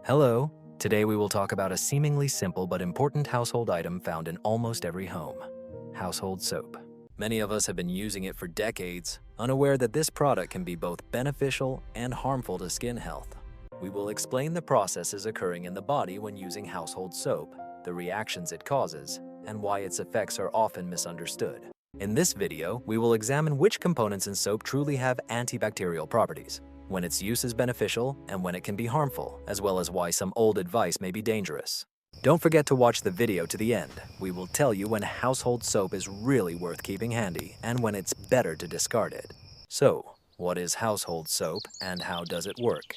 Hello! Today we will talk about a seemingly simple but important household item found in almost every home: household soap. Many of us have been using it for decades, unaware that this product can be both beneficial and harmful to skin health. We will explain the processes occurring in the body when using household soap, the reactions it causes, and why its effects are often misunderstood. In this video, we will examine which components in soap truly have antibacterial properties, when its use is beneficial and when it can be harmful, as well as why some old advice may be dangerous. Don't forget to watch the video to the end. We will tell you when household soap is really worth keeping handy and when it's better to discard it. So, what is household soap and how does it work?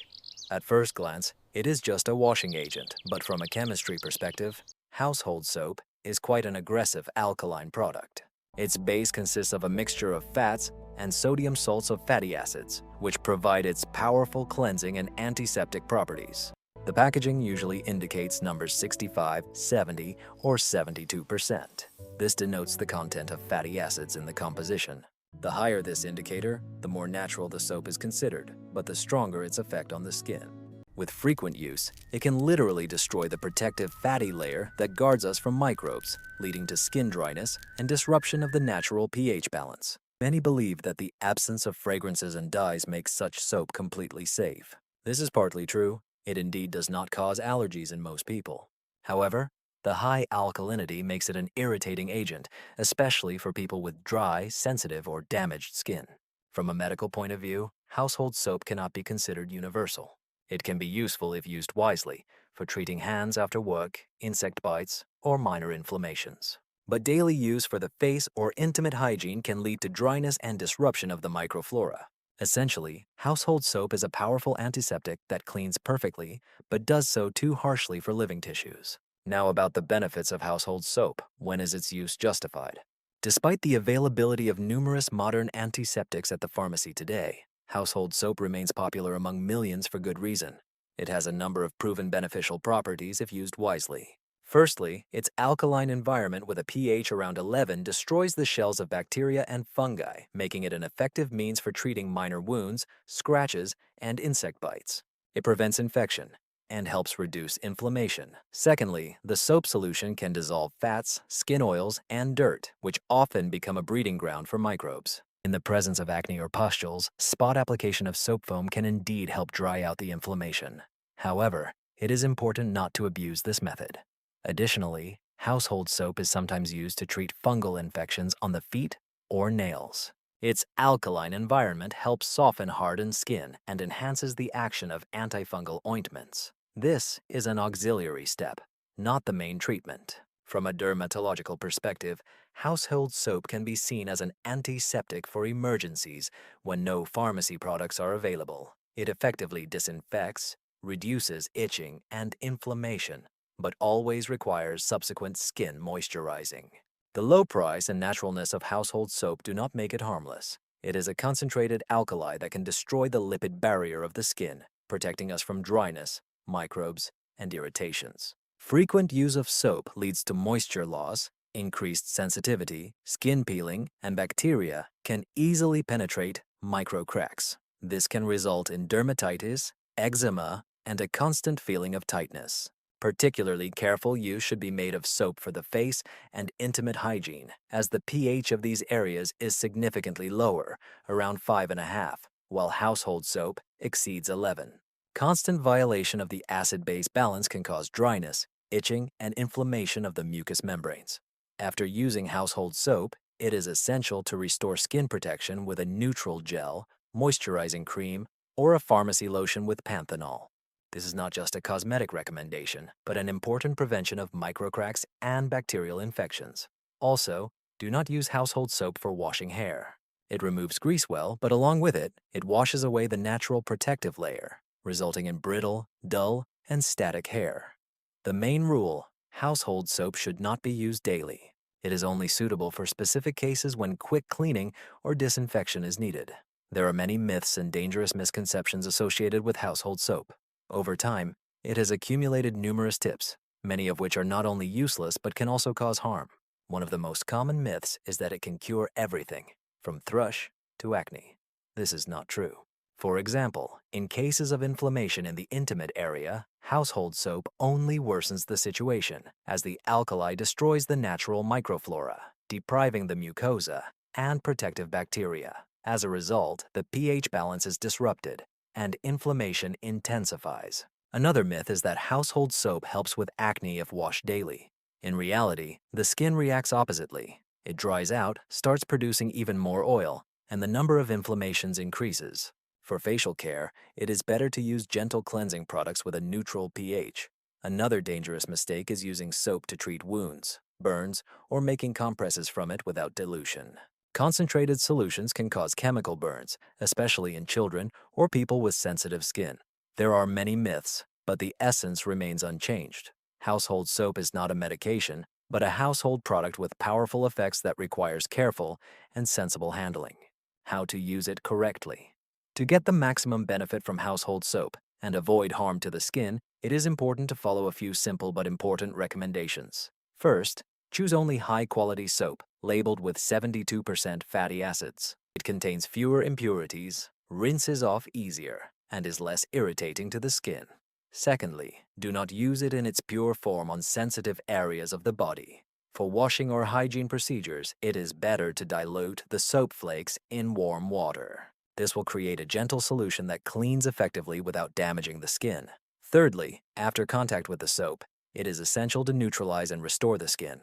At first glance, it is just a washing agent, but from a chemistry perspective, household soap is quite an aggressive alkaline product. Its base consists of a mixture of fats and sodium salts of fatty acids, which provide its powerful cleansing and antiseptic properties. The packaging usually indicates numbers 65, 70, or 72%. This denotes the content of fatty acids in the composition. The higher this indicator, the more natural the soap is considered, but the stronger its effect on the skin. With frequent use, it can literally destroy the protective fatty layer that guards us from microbes, leading to skin dryness and disruption of the natural pH balance. Many believe that the absence of fragrances and dyes makes such soap completely safe. This is partly true. It indeed does not cause allergies in most people. However, the high alkalinity makes it an irritating agent, especially for people with dry, sensitive, or damaged skin. From a medical point of view, household soap cannot be considered universal. It can be useful if used wisely, for treating hands after work, insect bites, or minor inflammations. But daily use for the face or intimate hygiene can lead to dryness and disruption of the microflora. Essentially, household soap is a powerful antiseptic that cleans perfectly, but does so too harshly for living tissues. Now about the benefits of household soap. When is its use justified? Despite the availability of numerous modern antiseptics at the pharmacy today, household soap remains popular among millions for good reason. It has a number of proven beneficial properties if used wisely. Firstly, its alkaline environment with a pH around 11 destroys the shells of bacteria and fungi, making it an effective means for treating minor wounds, scratches, and insect bites. It prevents infection and helps reduce inflammation. Secondly, the soap solution can dissolve fats, skin oils, and dirt, which often become a breeding ground for microbes. In the presence of acne or pustules, spot application of soap foam can indeed help dry out the inflammation. However, it is important not to abuse this method. Additionally, household soap is sometimes used to treat fungal infections on the feet or nails. Its alkaline environment helps soften hardened skin and enhances the action of antifungal ointments. This is an auxiliary step, not the main treatment. From a dermatological perspective, household soap can be seen as an antiseptic for emergencies when no pharmacy products are available. It effectively disinfects, reduces itching and inflammation, but always requires subsequent skin moisturizing. The low price and naturalness of household soap do not make it harmless. It is a concentrated alkali that can destroy the lipid barrier of the skin, protecting us from dryness, microbes, and irritations. Frequent use of soap leads to moisture loss, increased sensitivity, skin peeling, and bacteria can easily penetrate micro cracks. This can result in dermatitis, eczema, and a constant feeling of tightness. Particularly careful use should be made of soap for the face and intimate hygiene, as the pH of these areas is significantly lower, around 5.5, while household soap exceeds 11. Constant violation of the acid-base balance can cause dryness, itching, and inflammation of the mucous membranes. After using household soap, it is essential to restore skin protection with a neutral gel, moisturizing cream, or a pharmacy lotion with panthenol. This is not just a cosmetic recommendation, but an important prevention of microcracks and bacterial infections. Also, do not use household soap for washing hair. It removes grease well, but along with it, it washes away the natural protective layer, resulting in brittle, dull, and static hair. The main rule: household soap should not be used daily. It is only suitable for specific cases when quick cleaning or disinfection is needed. There are many myths and dangerous misconceptions associated with household soap. Over time, it has accumulated numerous tips, many of which are not only useless but can also cause harm. One of the most common myths is that it can cure everything, from thrush to acne. This is not true. For example, in cases of inflammation in the intimate area, household soap only worsens the situation, as the alkali destroys the natural microflora, depriving the mucosa and protective bacteria. As a result, the pH balance is disrupted, and inflammation intensifies. Another myth is that household soap helps with acne if washed daily. In reality, the skin reacts oppositely. It dries out, starts producing even more oil, and the number of inflammations increases. For facial care, it is better to use gentle cleansing products with a neutral pH. Another dangerous mistake is using soap to treat wounds, burns, or making compresses from it without dilution. Concentrated solutions can cause chemical burns, especially in children or people with sensitive skin. There are many myths, but the essence remains unchanged. Household soap is not a medication, but a household product with powerful effects that requires careful and sensible handling. How to use it correctly. To get the maximum benefit from household soap and avoid harm to the skin, it is important to follow a few simple but important recommendations. First, choose only high-quality soap, labeled with 72% fatty acids. It contains fewer impurities, rinses off easier, and is less irritating to the skin. Secondly, do not use it in its pure form on sensitive areas of the body. For washing or hygiene procedures, it is better to dilute the soap flakes in warm water. This will create a gentle solution that cleans effectively without damaging the skin. Thirdly, after contact with the soap, it is essential to neutralize and restore the skin.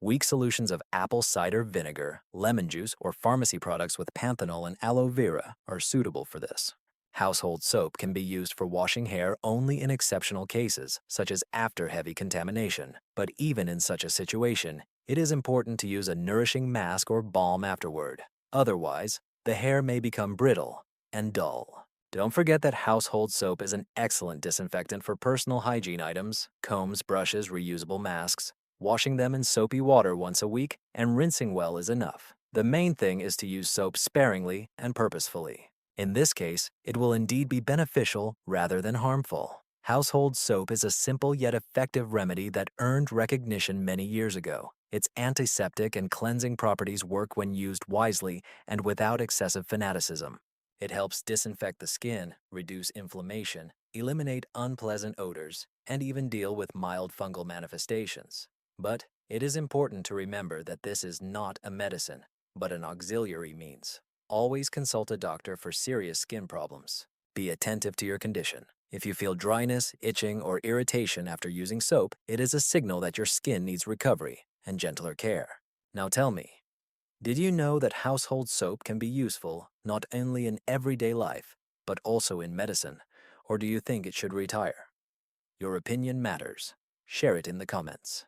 Weak solutions of apple cider vinegar, lemon juice, or pharmacy products with panthenol and aloe vera are suitable for this. Household soap can be used for washing hair only in exceptional cases, such as after heavy contamination. But even in such a situation, it is important to use a nourishing mask or balm afterward. Otherwise, the hair may become brittle and dull. Don't forget that household soap is an excellent disinfectant for personal hygiene items, combs, brushes, reusable masks. Washing them in soapy water once a week and rinsing well is enough. The main thing is to use soap sparingly and purposefully. In this case, it will indeed be beneficial rather than harmful. Household soap is a simple yet effective remedy that earned recognition many years ago. Its antiseptic and cleansing properties work when used wisely and without excessive fanaticism. It helps disinfect the skin, reduce inflammation, eliminate unpleasant odors, and even deal with mild fungal manifestations. But it is important to remember that this is not a medicine, but an auxiliary means. Always consult a doctor for serious skin problems. Be attentive to your condition. If you feel dryness, itching, or irritation after using soap, it is a signal that your skin needs recovery and gentler care. Now tell me, did you know that household soap can be useful not only in everyday life, but also in medicine? Or do you think it should retire? Your opinion matters. Share it in the comments.